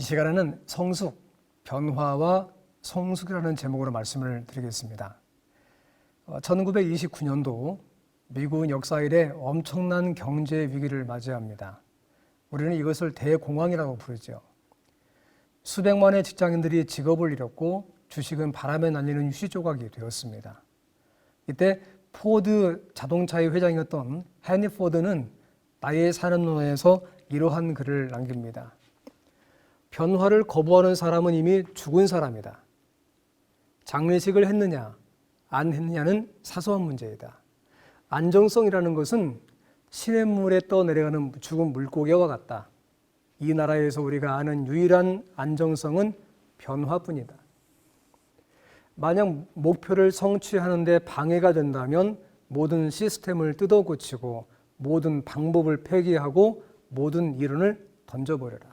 이 시간에는 성숙, 변화와 성숙이라는 제목으로 말씀을 드리겠습니다. 1929년도 미국은 역사 이래 엄청난 경제 위기를 맞이합니다. 우리는 이것을 대공황이라고 부르죠. 수백만의 직장인들이 직업을 잃었고 주식은 바람에 날리는 휴지 조각이 되었습니다. 이때 포드 자동차의 회장이었던 헨리 포드는 나의 사는 논에서 이러한 글을 남깁니다. 변화를 거부하는 사람은 이미 죽은 사람이다. 장례식을 했느냐 안 했느냐는 사소한 문제이다. 안정성이라는 것은 시냇물에 떠내려가는 죽은 물고기와 같다. 이 나라에서 우리가 아는 유일한 안정성은 변화뿐이다. 만약 목표를 성취하는 데 방해가 된다면 모든 시스템을 뜯어 고치고 모든 방법을 폐기하고 모든 이론을 던져버려라.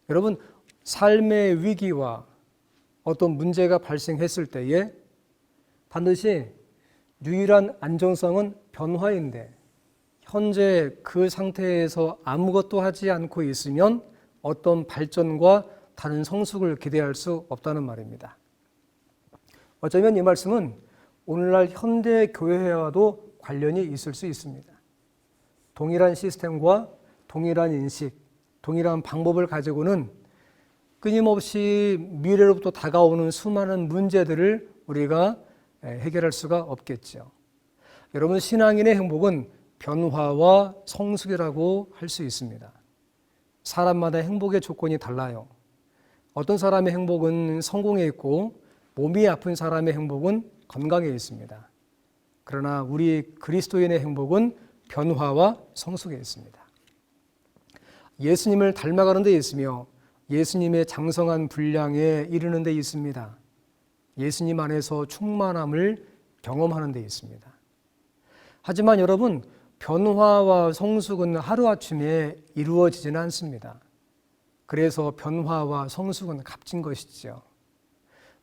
여러분, 삶의 위기와 어떤 문제가 발생했을 때에 반드시 유일한 안정성은 변화인데 현재 그 상태에서 아무것도 하지 않고 있으면 어떤 발전과 다른 성숙을 기대할 수 없다는 말입니다. 어쩌면 이 말씀은 오늘날 현대 교회와도 관련이 있을 수 있습니다. 동일한 시스템과 동일한 인식, 동일한 방법을 가지고는 끊임없이 미래로부터 다가오는 수많은 문제들을 우리가 해결할 수가 없겠죠. 여러분, 신앙인의 행복은 변화와 성숙이라고 할 수 있습니다. 사람마다 행복의 조건이 달라요. 어떤 사람의 행복은 성공에 있고 몸이 아픈 사람의 행복은 건강에 있습니다. 그러나 우리 그리스도인의 행복은 변화와 성숙에 있습니다. 예수님을 닮아가는 데 있으며 예수님의 장성한 분량에 이르는 데 있습니다. 예수님 안에서 충만함을 경험하는 데 있습니다. 하지만 여러분, 변화와 성숙은 하루아침에 이루어지지는 않습니다. 그래서 변화와 성숙은 값진 것이죠.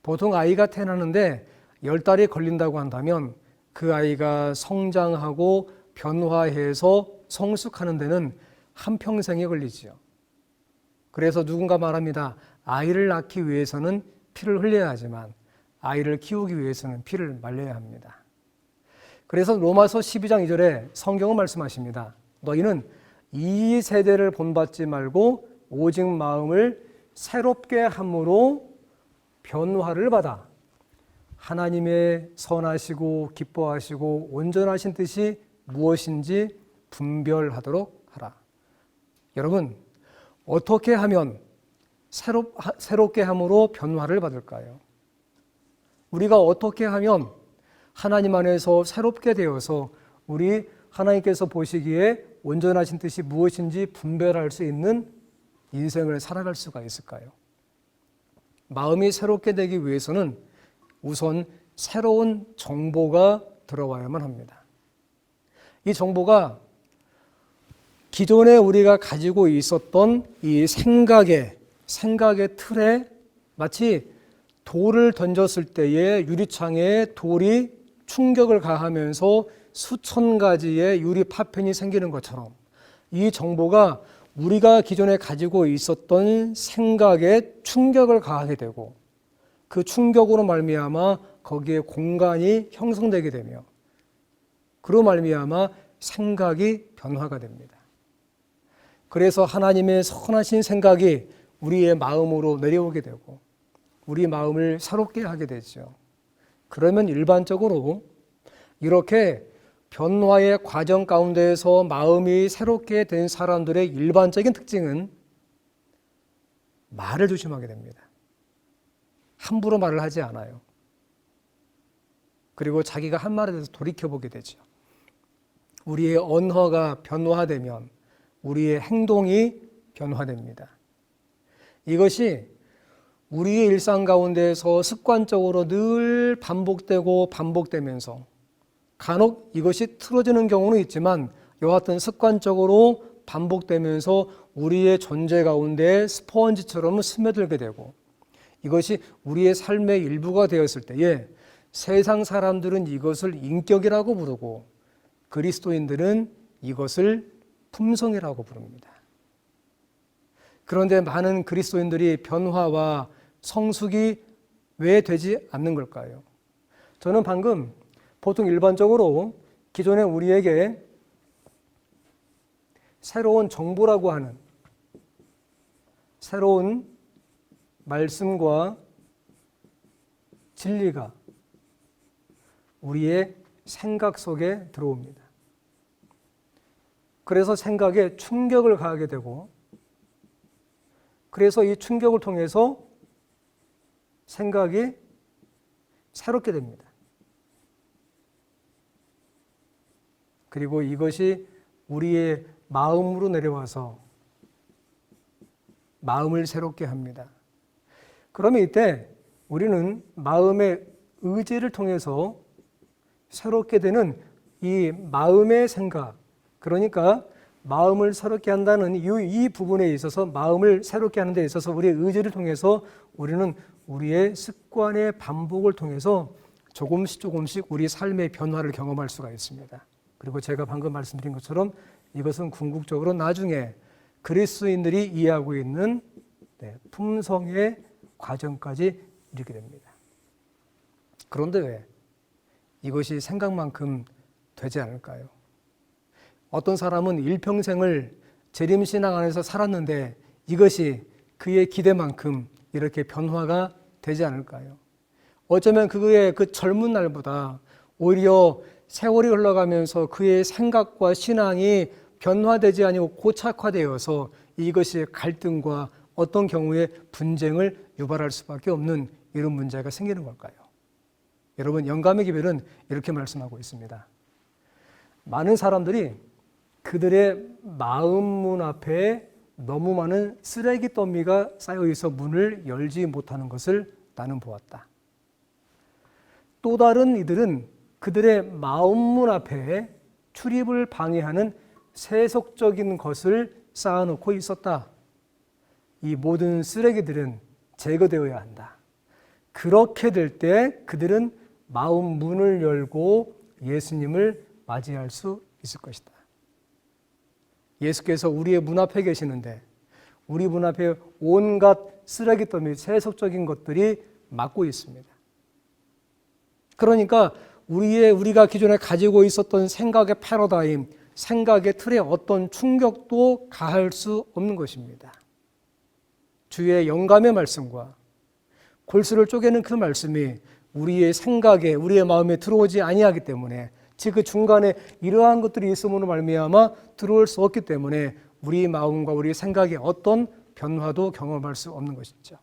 보통 아이가 태어나는데 10달이 걸린다고 한다면 그 아이가 성장하고 변화해서 성숙하는 데는 한평생이 걸리지요. 그래서 누군가 말합니다. 아이를 낳기 위해서는 피를 흘려야 하지만 아이를 키우기 위해서는 피를 말려야 합니다. 그래서 로마서 12장 2절에 성경은 말씀하십니다. 너희는 이 세대를 본받지 말고 오직 마음을 새롭게 함으로 변화를 받아 하나님의 선하시고 기뻐하시고 온전하신 뜻이 무엇인지 분별하도록 하라. 여러분, 어떻게 하면 새롭게 함으로 변화를 받을까요? 우리가 어떻게 하면 하나님 안에서 새롭게 되어서 우리 하나님께서 보시기에 온전하신 뜻이 무엇인지 분별할 수 있는 인생을 살아갈 수가 있을까요? 마음이 새롭게 되기 위해서는 우선 새로운 정보가 들어와야만 합니다. 이 정보가 기존에 우리가 가지고 있었던 이 생각의 틀에 마치 돌을 던졌을 때에 유리창에 돌이 충격을 가하면서 수천 가지의 유리 파편이 생기는 것처럼 이 정보가 우리가 기존에 가지고 있었던 생각에 충격을 가하게 되고 그 충격으로 말미암아 거기에 공간이 형성되게 되며 그로 말미암아 생각이 변화가 됩니다. 그래서 하나님의 선하신 생각이 우리의 마음으로 내려오게 되고 우리 마음을 새롭게 하게 되죠. 그러면 일반적으로 이렇게 변화의 과정 가운데에서 마음이 새롭게 된 사람들의 일반적인 특징은 말을 조심하게 됩니다. 함부로 말을 하지 않아요. 그리고 자기가 한 말에 대해서 돌이켜보게 되죠. 우리의 언어가 변화되면 우리의 행동이 변화됩니다. 이것이 우리의 일상 가운데에서 습관적으로 늘 반복되면서 간혹 이것이 틀어지는 경우는 있지만 여하튼 습관적으로 반복되면서 우리의 존재 가운데 스펀지처럼 스며들게 되고 이것이 우리의 삶의 일부가 되었을 때에 세상 사람들은 이것을 인격이라고 부르고 그리스도인들은 이것을 품성이라고 부릅니다. 그런데 많은 그리스도인들이 변화와 성숙이 왜 되지 않는 걸까요? 저는 방금 보통 일반적으로 기존에 우리에게 새로운 정보라고 하는 새로운 말씀과 진리가 우리의 생각 속에 들어옵니다. 그래서 생각에 충격을 가하게 되고, 그래서 이 충격을 통해서 생각이 새롭게 됩니다. 그리고 이것이 우리의 마음으로 내려와서 마음을 새롭게 합니다. 그러면 이때 우리는 마음의 의지를 통해서 새롭게 되는 이 마음의 생각, 그러니까 마음을 새롭게 한다는 이 부분에 있어서, 마음을 새롭게 하는 데 있어서 우리의 의지를 통해서 우리는 우리의 습관의 반복을 통해서 조금씩 우리 삶의 변화를 경험할 수가 있습니다. 그리고 제가 방금 말씀드린 것처럼 이것은 궁극적으로 나중에 그리스도인들이 이해하고 있는 품성의 과정까지 이르게 됩니다. 그런데 왜 이것이 생각만큼 되지 않을까요? 어떤 사람은 일평생을 재림신앙 안에서 살았는데 이것이 그의 기대만큼 이렇게 변화가 되지 않을까요? 어쩌면 그의 그 젊은 날보다 오히려 세월이 흘러가면서 그의 생각과 신앙이 변화되지 아니고 고착화되어서 이것이 갈등과 어떤 경우에 분쟁을 유발할 수밖에 없는 이런 문제가 생기는 걸까요? 여러분, 영감의 기별은 이렇게 말씀하고 있습니다. 많은 사람들이 그들의 마음 문 앞에 너무 많은 쓰레기 더미가 쌓여 있어 문을 열지 못하는 것을 나는 보았다. 또 다른 이들은 그들의 마음 문 앞에 출입을 방해하는 세속적인 것을 쌓아놓고 있었다. 이 모든 쓰레기들은 제거되어야 한다. 그렇게 될 때 그들은 마음 문을 열고 예수님을 맞이할 수 있을 것이다. 예수께서 우리의 문 앞에 계시는데 우리 문 앞에 온갖 쓰레기 더미, 세속적인 것들이 막고 있습니다. 그러니까 우리가 기존에 가지고 있었던 생각의 패러다임, 생각의 틀에 어떤 충격도 가할 수 없는 것입니다. 주의 영감의 말씀과 골수를 쪼개는 그 말씀이 우리의 생각에, 우리의 마음에 들어오지 아니하기 때문에, 즉 그 중간에 이러한 것들이 있음으로 말미암아 들어올 수 없기 때문에 우리 마음과 우리 생각에 어떤 변화도 경험할 수 없는 것이죠.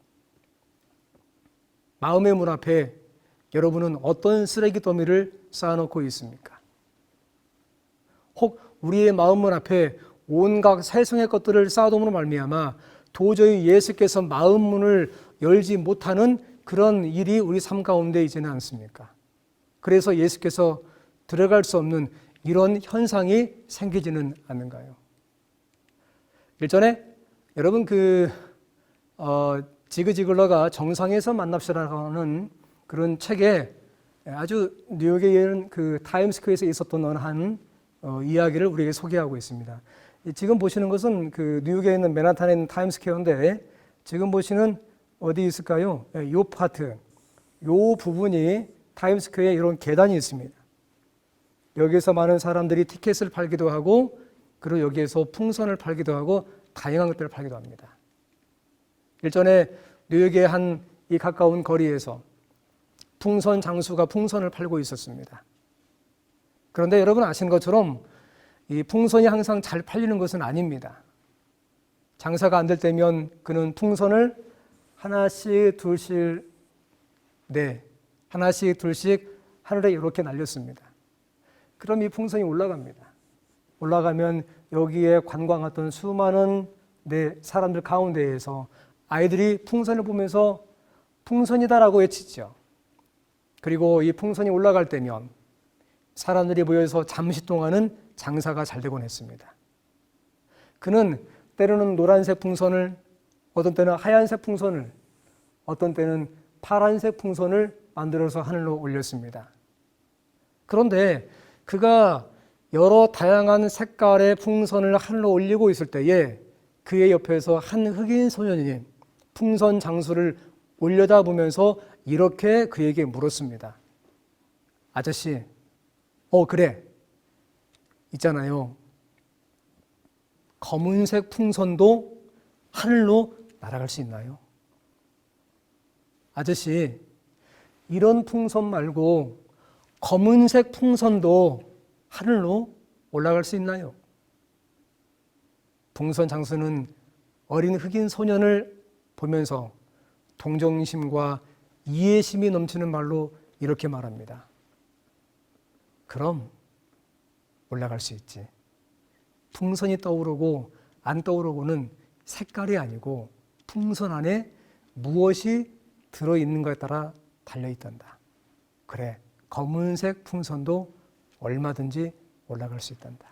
마음의 문 앞에 여러분은 어떤 쓰레기 더미를 쌓아놓고 있습니까? 혹 우리의 마음 문 앞에 온갖 세상의 것들을 쌓아둠으로 말미암아 도저히 예수께서 마음 문을 열지 못하는 그런 일이 우리 삶 가운데 있지는 않습니까? 그래서 예수께서 들어갈 수 없는 이런 현상이 생기지는 않는가요? 일전에 여러분 지그지글러가 정상에서 만납시다라고 하는 그런 책에 아주 뉴욕에 있는 그 타임스퀘어에서 있었던 한 이야기를 우리에게 소개하고 있습니다. 지금 보시는 것은 그 뉴욕에 있는 맨하탄에 있는 타임스퀘어인데, 지금 보시는 어디 있을까요? 요 파트, 요 부분이 타임스퀘어에 이런 계단이 있습니다. 여기서 많은 사람들이 티켓을 팔기도 하고, 그리고 여기에서 풍선을 팔기도 하고 다양한 것들을 팔기도 합니다. 일전에 뉴욕의 한 이 가까운 거리에서 풍선 장수가 풍선을 팔고 있었습니다. 그런데 여러분 아시는 것처럼 이 풍선이 항상 잘 팔리는 것은 아닙니다. 장사가 안 될 때면 그는 풍선을 하나씩 둘씩 하늘에 이렇게 날렸습니다. 그럼 이 풍선이 올라갑니다. 올라가면 여기에 관광했던 수많은 사람들 가운데에서 아이들이 풍선을 보면서 풍선이다라고 외치죠. 그리고 이 풍선이 올라갈 때면 사람들이 모여서 잠시 동안은 장사가 잘 되곤 했습니다. 그는 때로는 노란색 풍선을, 어떤 때는 하얀색 풍선을, 어떤 때는 파란색 풍선을 만들어서 하늘로 올렸습니다. 그런데 그가 여러 다양한 색깔의 풍선을 하늘로 올리고 있을 때에 그의 옆에서 한 흑인 소년이 풍선 장수를 올려다보면서 이렇게 그에게 물었습니다. 아저씨, 그래. 있잖아요. 검은색 풍선도 하늘로 날아갈 수 있나요? 아저씨, 이런 풍선 말고 검은색 풍선도 하늘로 올라갈 수 있나요? 풍선 장수는 어린 흑인 소년을 보면서 동정심과 이해심이 넘치는 말로 이렇게 말합니다. 그럼 올라갈 수 있지. 풍선이 떠오르고 안 떠오르고는 색깔이 아니고 풍선 안에 무엇이 들어있는가에 따라 달려있단다. 그래, 검은색 풍선도 얼마든지 올라갈 수 있단다.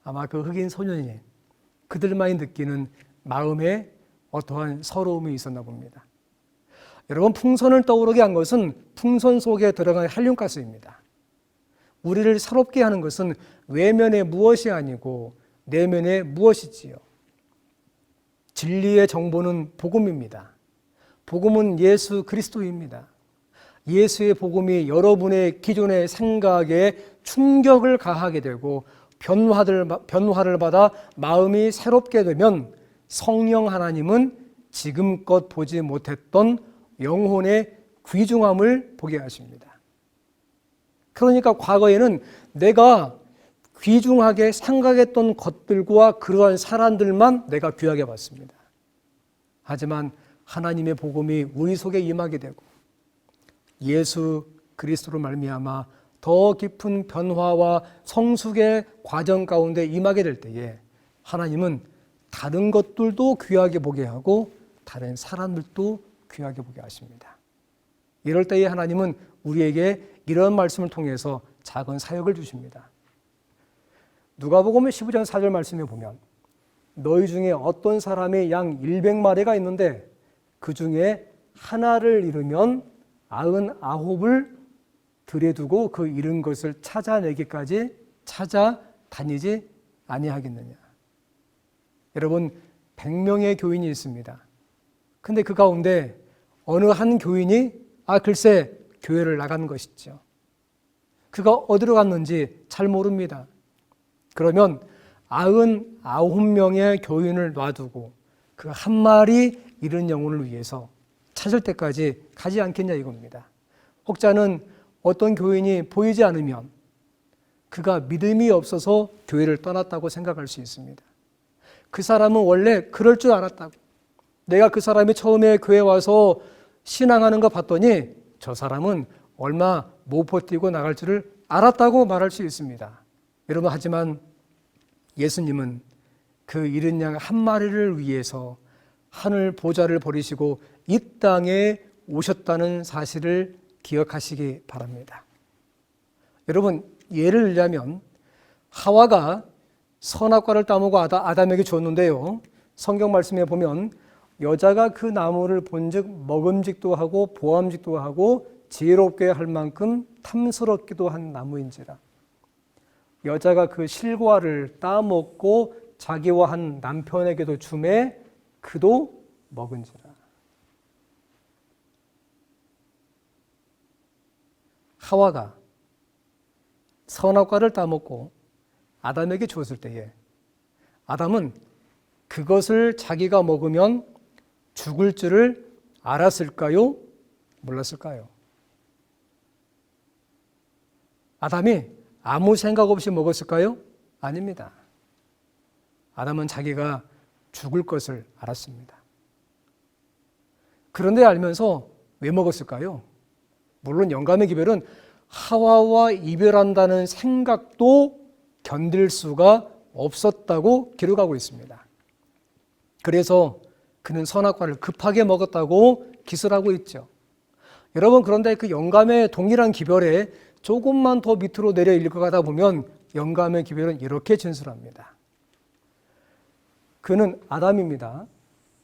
아마 그 흑인 소년이 그들만이 느끼는 마음에 어떠한 서러움이 있었나 봅니다. 여러분, 풍선을 떠오르게 한 것은 풍선 속에 들어간 헬륨가스입니다. 우리를 서럽게 하는 것은 외면의 무엇이 아니고 내면의 무엇이지요. 진리의 정보는 복음입니다. 복음은 예수 그리스도입니다. 예수의 복음이 여러분의 기존의 생각에 충격을 가하게 되고 변화를 받아 마음이 새롭게 되면 성령 하나님은 지금껏 보지 못했던 영혼의 귀중함을 보게 하십니다. 그러니까 과거에는 내가 귀중하게 생각했던 것들과 그러한 사람들만 내가 귀하게 봤습니다. 하지만 하나님의 복음이 우리 속에 임하게 되고 예수 그리스도로 말미암아 더 깊은 변화와 성숙의 과정 가운데 임하게 될 때에 하나님은 다른 것들도 귀하게 보게 하고 다른 사람들도 귀하게 보게 하십니다. 이럴 때에 하나님은 우리에게 이런 말씀을 통해서 작은 사역을 주십니다. 누가복음 15장 4절 말씀에 보면 너희 중에 어떤 사람이 양 100마리가 있는데 그 중에 하나를 잃으면 99을 들여두고 그 잃은 것을 찾아내기까지 찾아다니지 아니하겠느냐. 여러분, 100명의 교인이 있습니다. 근데 그 가운데 어느 한 교인이 글쎄 교회를 나간 것이죠. 그가 어디로 갔는지 잘 모릅니다. 그러면 99명의 교인을 놔두고 그 한 마리 잃은 영혼을 위해서 찾을 때까지 가지 않겠냐 이겁니다. 혹자는 어떤 교인이 보이지 않으면 그가 믿음이 없어서 교회를 떠났다고 생각할 수 있습니다. 그 사람은 원래 그럴 줄 알았다고. 내가 그 사람이 처음에 교회 와서 신앙하는 거 봤더니 저 사람은 얼마 못 버티고 나갈 줄을 알았다고 말할 수 있습니다. 여러분, 하지만 예수님은 그 잃은 양 한 마리를 위해서 하늘 보좌를 버리시고 이 땅에 오셨다는 사실을 기억하시기 바랍니다. 여러분, 예를 들자면 하와가 선악과를 따먹어 아담에게 줬는데요. 성경 말씀에 보면 여자가 그 나무를 본즉 먹음직도 하고 보암직도 하고 지혜롭게 할 만큼 탐스럽기도 한 나무인지라. 여자가 그 실과를 따먹고 자기와 한 남편에게도 주매 그도 먹은지라. 하와가 선악과를 따먹고 아담에게 주었을 때에 아담은 그것을 자기가 먹으면 죽을 줄을 알았을까요? 몰랐을까요? 아담이 아무 생각 없이 먹었을까요? 아닙니다. 아담은 자기가 죽을 것을 알았습니다. 그런데 알면서 왜 먹었을까요? 물론 영감의 기별은 하와와 이별한다는 생각도 견딜 수가 없었다고 기록하고 있습니다. 그래서 그는 선악과를 급하게 먹었다고 기술하고 있죠. 여러분, 그런데 그 영감의 동일한 기별에 조금만 더 밑으로 내려 읽어가다 보면 영감의 기별은 이렇게 진술합니다. 그는 아담입니다.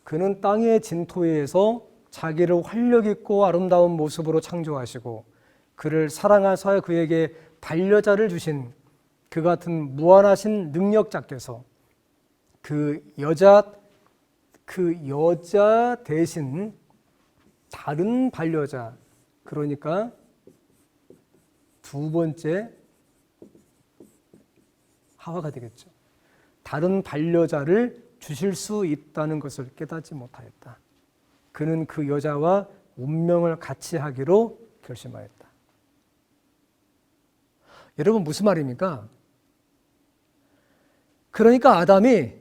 그는 땅의 진토에서 자기를 활력 있고 아름다운 모습으로 창조하시고 그를 사랑하사 그에게 반려자를 주신 그 같은 무한하신 능력자께서 그 여자 대신 다른 반려자, 그러니까 두 번째 하와가 되겠죠. 다른 반려자를 주실 수 있다는 것을 깨닫지 못하였다. 그는 그 여자와 운명을 같이 하기로 결심하였다. 여러분, 무슨 말입니까? 그러니까 아담이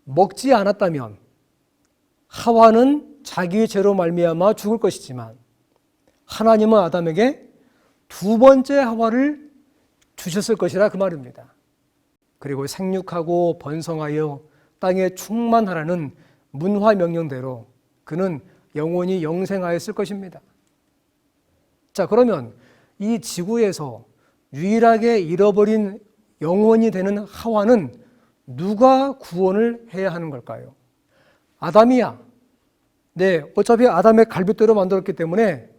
먹지 않았다면 하와는 자기의 죄로 말미암아 죽을 것이지만 하나님은 아담에게 두 번째 하와를 주셨을 것이라 그 말입니다. 그리고 생육하고 번성하여 땅에 충만하라는 문화 명령대로 그는 영원히 영생하였을 것입니다. 자, 그러면 이 지구에서 유일하게 잃어버린 영혼이 되는 하와는 누가 구원을 해야 하는 걸까요? 아담이야. 네, 어차피 아담의 갈빗대로 만들었기 때문에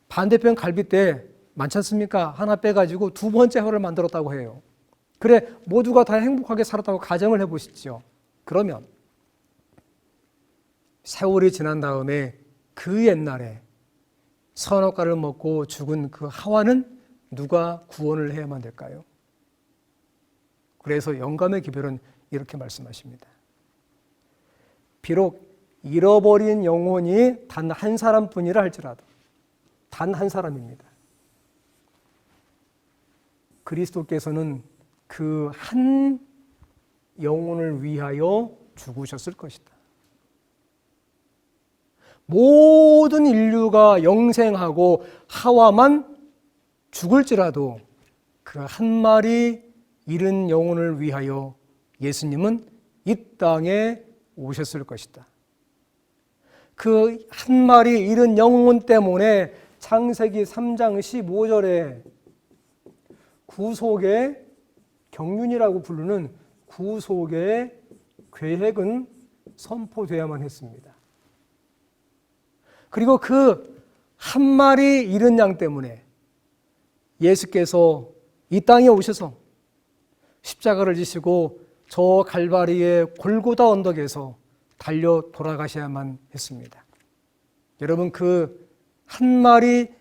반대편 갈빗대 많지 않습니까? 하나 빼가지고 두 번째 하와를 만들었다고 해요. 그래, 모두가 다 행복하게 살았다고 가정을 해보시죠. 그러면 세월이 지난 다음에 그 옛날에 선악과를 먹고 죽은 그 하와는 누가 구원을 해야만 될까요? 그래서 영감의 기별은 이렇게 말씀하십니다. 비록 잃어버린 영혼이 단 한 사람뿐이라 할지라도 단 한 사람입니다. 그리스도께서는 그 한 영혼을 위하여 죽으셨을 것이다. 모든 인류가 영생하고 하와만 죽을지라도 그 한 마리 잃은 영혼을 위하여 예수님은 이 땅에 오셨을 것이다. 그 한 마리 잃은 영혼 때문에 창세기 3장 15절에 구속의 경륜이라고 부르는 구속의 계획은 선포되어야만 했습니다. 그리고 그 한 마리 잃은 양 때문에 예수께서 이 땅에 오셔서 십자가를 지시고 저 갈바리의 골고다 언덕에서 달려 돌아가셔야만 했습니다. 여러분, 그 한 마리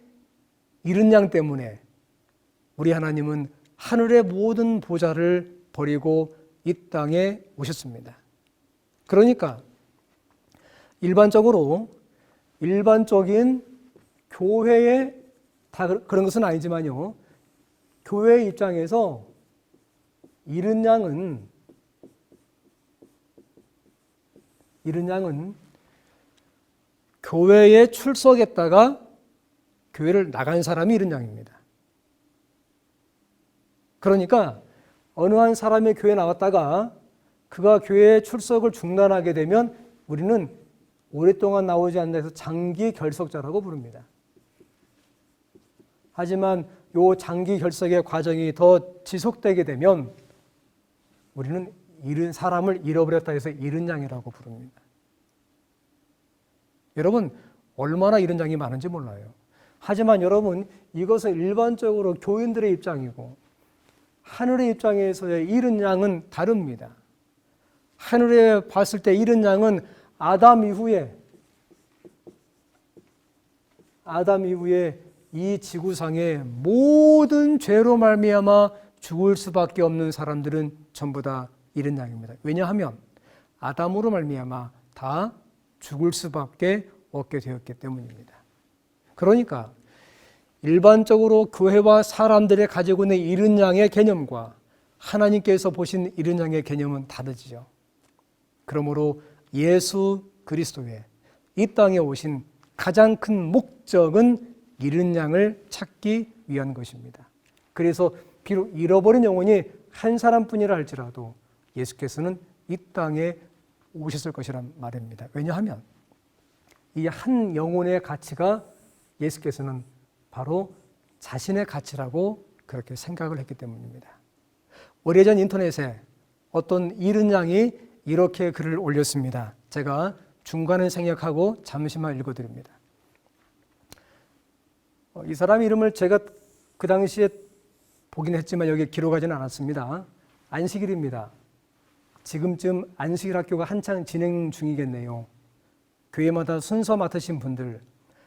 잃은 양 때문에 우리 하나님은 하늘의 모든 보좌를 버리고 이 땅에 오셨습니다. 그러니까 일반적인 교회의 다 그런 것은 아니지만요. 교회의 입장에서 잃은 양은 교회에 출석했다가 교회를 나간 사람이 잃은 양입니다. 그러니까 어느 한 사람이 교회에 나왔다가 그가 교회에 출석을 중단하게 되면 우리는 오랫동안 나오지 않는다 해서 장기 결석자라고 부릅니다. 하지만 이 장기 결석의 과정이 더 지속되게 되면 우리는 사람을 잃어버렸다 해서 잃은 양이라고 부릅니다. 여러분, 얼마나 잃은 양이 많은지 몰라요. 하지만 여러분, 이것은 일반적으로 교인들의 입장이고 하늘의 입장에서의 잃은 양은 다릅니다. 하늘에 봤을 때 잃은 양은 아담 이후에 이 지구상의 모든 죄로 말미암아 죽을 수밖에 없는 사람들은 전부 다 잃은 양입니다. 왜냐하면 아담으로 말미암아 다 죽을 수밖에 없게 되었기 때문입니다. 그러니까 일반적으로 교회와 사람들이 가지고 있는 잃은 양의 개념과 하나님께서 보신 잃은 양의 개념은 다르지요. 그러므로 예수 그리스도의 이 땅에 오신 가장 큰 목적은 잃은 양을 찾기 위한 것입니다. 그래서 비록 잃어버린 영혼이 한 사람뿐이라 할지라도 예수께서는 이 땅에 오셨을 것이란 말입니다. 왜냐하면 이 한 영혼의 가치가 예수께서는 바로 자신의 가치라고 그렇게 생각을 했기 때문입니다. 오래전 인터넷에 어떤 잃은 양이 이렇게 글을 올렸습니다. 제가 중간에 생략하고 잠시만 읽어드립니다. 이 사람 이름을 제가 그 당시에 보긴 했지만 여기에 기록하지는 않았습니다. 안식일입니다. 지금쯤 안식일 학교가 한창 진행 중이겠네요. 교회마다 순서 맡으신 분들,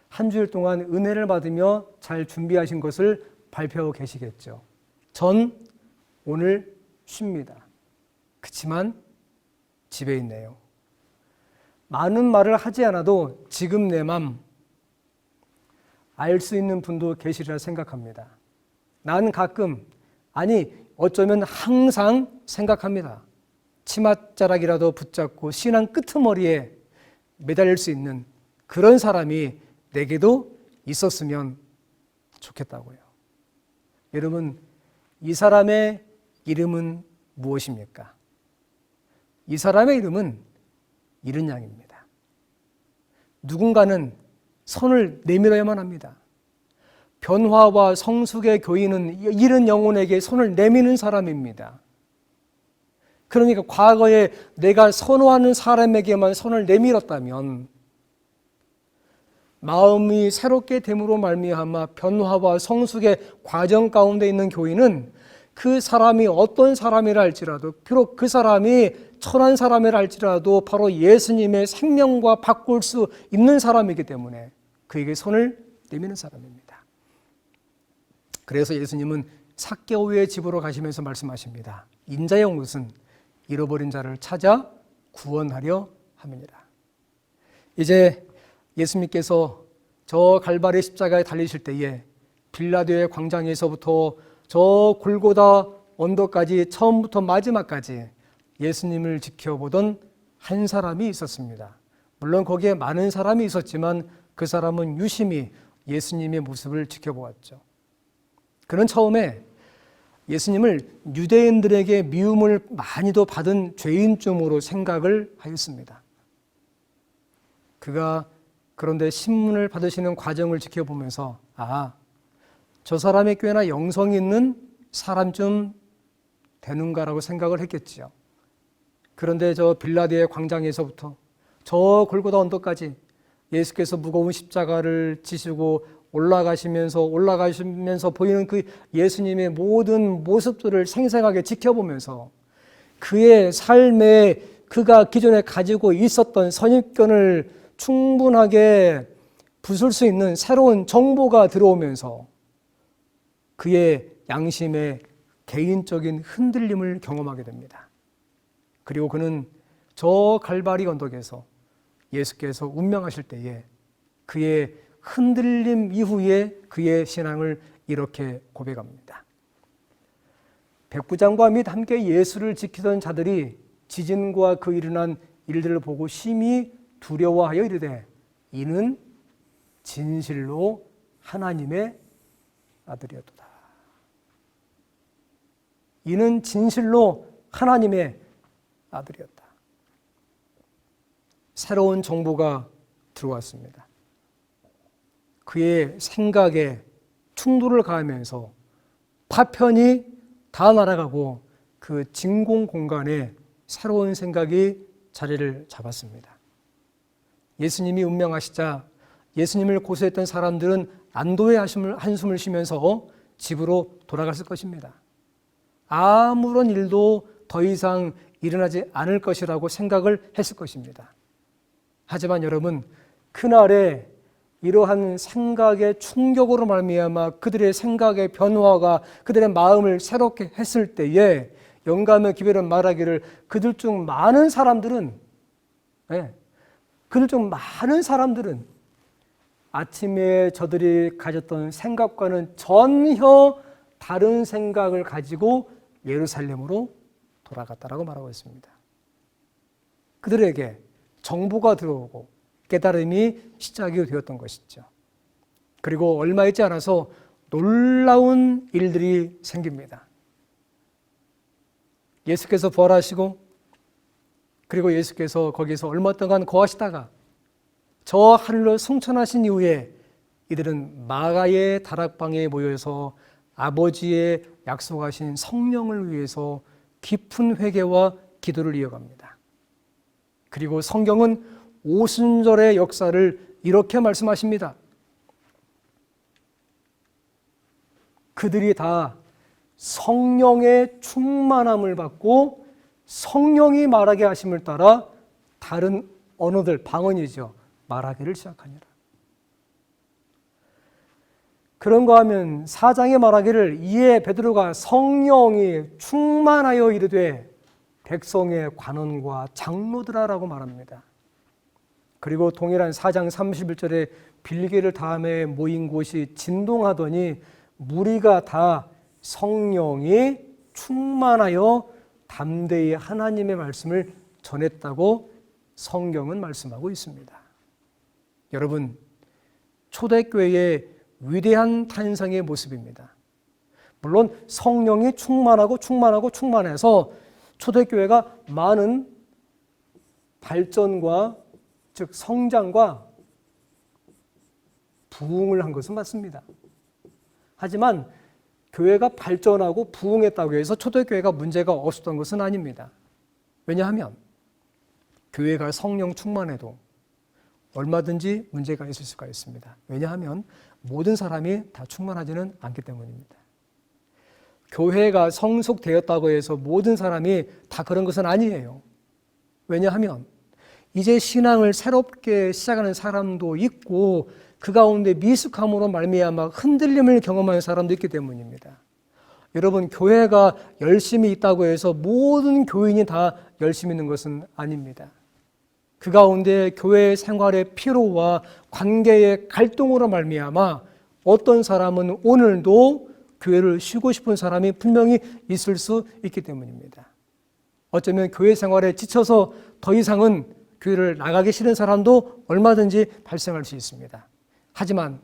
한 주일 동안 은혜를 받으며 잘 준비하신 것을 발표하고 계시겠죠. 전 오늘 쉽니다. 그치만 집에 있네요. 많은 말을 하지 않아도 지금 내 맘 알 수 있는 분도 계시리라 생각합니다. 난 가끔, 아니 어쩌면 항상 생각합니다. 치맛자락이라도 붙잡고 신앙 끄트머리에 매달릴 수 있는 그런 사람이 내게도 있었으면 좋겠다고요. 여러분, 이 사람의 이름은 무엇입니까? 이 사람의 이름은 이른 양입니다. 누군가는 손을 내밀어야만 합니다. 변화와 성숙의 교인은 이른 영혼에게 손을 내미는 사람입니다. 그러니까 과거에 내가 선호하는 사람에게만 손을 내밀었다면 마음이 새롭게 됨으로 말미암아 변화와 성숙의 과정 가운데 있는 교인은 그 사람이 어떤 사람이라 할지라도, 비록 그 사람이 천한 사람이라 할지라도 바로 예수님의 생명과 바꿀 수 있는 사람이기 때문에 그에게 손을 내미는 사람입니다. 그래서 예수님은 삭개오의 집으로 가시면서 말씀하십니다. 인자의 옷은 잃어버린 자를 찾아 구원하려 함이니라. 이제 예수님께서 저 갈바리 십자가에 달리실 때에 빌라도의 광장에서부터 저 골고다 언덕까지 처음부터 마지막까지 예수님을 지켜보던 한 사람이 있었습니다. 물론 거기에 많은 사람이 있었지만 그 사람은 유심히 예수님의 모습을 지켜보았죠. 그는 처음에 예수님을 유대인들에게 미움을 많이도 받은 죄인쯤으로 생각을 하였습니다. 그가 그런데 신문을 받으시는 과정을 지켜보면서 저 사람이 꽤나 영성 있는 사람쯤 되는가라고 생각을 했겠지요. 그런데 저 빌라도의 광장에서부터 저 골고다 언덕까지 예수께서 무거운 십자가를 지시고 올라가시면서 보이는 그 예수님의 모든 모습들을 생생하게 지켜보면서 그의 삶에 그가 기존에 가지고 있었던 선입견을 충분하게 부술 수 있는 새로운 정보가 들어오면서 그의 양심의 개인적인 흔들림을 경험하게 됩니다. 그리고 그는 저 갈바리 언덕에서 예수께서 운명하실 때에 그의 흔들림 이후에 그의 신앙을 이렇게 고백합니다. 백부장과 및 함께 예수를 지키던 자들이 지진과 그 일어난 일들을 보고 심히 두려워하여 이르되 이는 진실로 하나님의 아들이었도다. 이는 진실로 하나님의 아들이었다. 새로운 정보가 들어왔습니다. 그의 생각에 충돌을 가하면서 파편이 다 날아가고 그 진공 공간에 새로운 생각이 자리를 잡았습니다. 예수님이 운명하시자 예수님을 고소했던 사람들은 안도의 한숨을 쉬면서 집으로 돌아갔을 것입니다. 아무런 일도 더 이상 일어나지 않을 것이라고 생각을 했을 것입니다. 하지만 여러분, 그날에 이러한 생각의 충격으로 말미암아 그들의 생각의 변화가 그들의 마음을 새롭게 했을 때에 영감의 기별은 말하기를 그들 중 많은 사람들은 아침에 저들이 가졌던 생각과는 전혀 다른 생각을 가지고 예루살렘으로 돌아갔다라고 말하고 있습니다. 그들에게 정보가 들어오고 깨달음이 시작이 되었던 것이죠. 그리고 얼마 있지 않아서 놀라운 일들이 생깁니다. 예수께서 부활하시고 그리고 예수께서 거기서 얼마 동안 거하시다가 저 하늘로 승천하신 이후에 이들은 마가의 다락방에 모여서 아버지의 약속하신 성령을 위해서 깊은 회개와 기도를 이어갑니다. 그리고 성경은 오순절의 역사를 이렇게 말씀하십니다. 그들이 다 성령의 충만함을 받고 성령이 말하게 하심을 따라 다른 언어들, 방언이죠, 말하기를 시작하니라. 그런가 하면 4장에 말하기를 이에 베드로가 성령이 충만하여 이르되 백성의 관원과 장로들아라고 말합니다. 그리고 동일한 4장 31절에 빌개를 다음에 모인 곳이 진동하더니 무리가 다 성령이 충만하여 담대히 하나님의 말씀을 전했다고 성경은 말씀하고 있습니다. 여러분, 초대교회의 위대한 탄생의 모습입니다. 물론 성령이 충만해서 초대교회가 많은 발전과 즉 성장과 부흥을 한 것은 맞습니다. 하지만 교회가 발전하고 부흥했다고 해서 초대교회가 문제가 없었던 것은 아닙니다. 왜냐하면 교회가 성령 충만해도 얼마든지 문제가 있을 수가 있습니다. 왜냐하면 모든 사람이 다 충만하지는 않기 때문입니다. 교회가 성숙되었다고 해서 모든 사람이 다 그런 것은 아니에요. 왜냐하면 이제 신앙을 새롭게 시작하는 사람도 있고 그 가운데 미숙함으로 말미암아 흔들림을 경험하는 사람도 있기 때문입니다. 여러분, 교회가 열심히 있다고 해서 모든 교인이 다 열심히 있는 것은 아닙니다. 그 가운데 교회 생활의 피로와 관계의 갈등으로 말미암아 어떤 사람은 오늘도 교회를 쉬고 싶은 사람이 분명히 있을 수 있기 때문입니다. 어쩌면 교회 생활에 지쳐서 더 이상은 교회를 나가기 싫은 사람도 얼마든지 발생할 수 있습니다. 하지만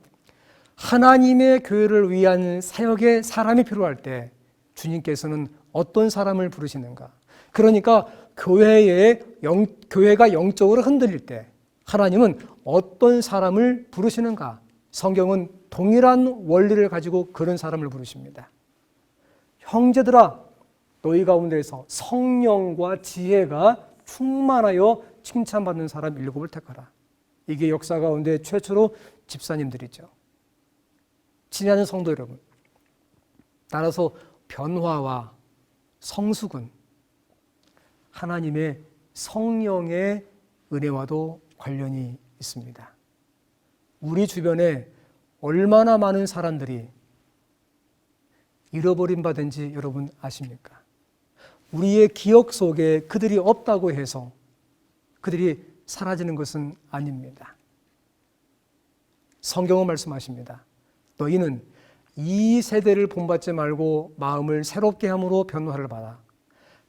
하나님의 교회를 위한 사역의 사람이 필요할 때 주님께서는 어떤 사람을 부르시는가? 그러니까 교회가 영적으로 흔들릴 때 하나님은 어떤 사람을 부르시는가? 성경은 동일한 원리를 가지고 그런 사람을 부르십니다. 형제들아, 너희 가운데서 성령과 지혜가 충만하여 칭찬받는 사람 7을 택하라. 이게 역사 가운데 최초로 집사님들이죠. 친애하는 성도 여러분, 따라서 변화와 성숙은 하나님의 성령의 은혜와도 관련이 있습니다. 우리 주변에 얼마나 많은 사람들이 잃어버린 바든지 여러분 아십니까? 우리의 기억 속에 그들이 없다고 해서 그들이 사라지는 것은 아닙니다. 성경은 말씀하십니다. 너희는 이 세대를 본받지 말고 마음을 새롭게 함으로 변화를 받아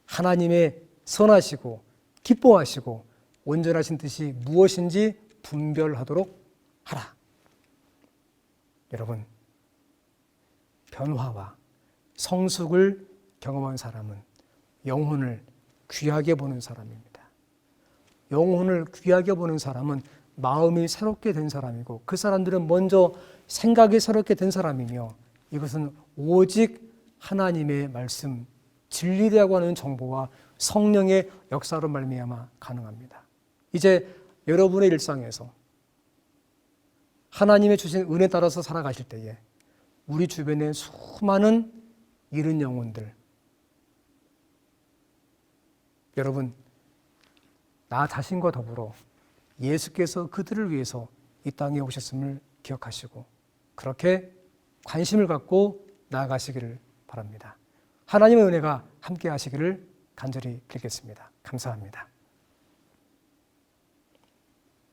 하나님의 선하시고 기뻐하시고 온전하신 뜻이 무엇인지 분별하도록 하라. 여러분, 변화와 성숙을 경험한 사람은 영혼을 귀하게 보는 사람입니다. 영혼을 귀하게 보는 사람은 마음이 새롭게 된 사람이고 그 사람들은 먼저 생각이 새롭게 된 사람이며 이것은 오직 하나님의 말씀, 진리라고 하는 정보와 성령의 역사로 말미암아 가능합니다. 이제 여러분의 일상에서 하나님의 주신 은혜 따라서 살아가실 때에 우리 주변에 수많은 잃은 영혼들, 여러분, 나 자신과 더불어 예수께서 그들을 위해서 이 땅에 오셨음을 기억하시고 그렇게 관심을 갖고 나아가시기를 바랍니다. 하나님의 은혜가 함께 하시기를 간절히 빌겠습니다. 감사합니다.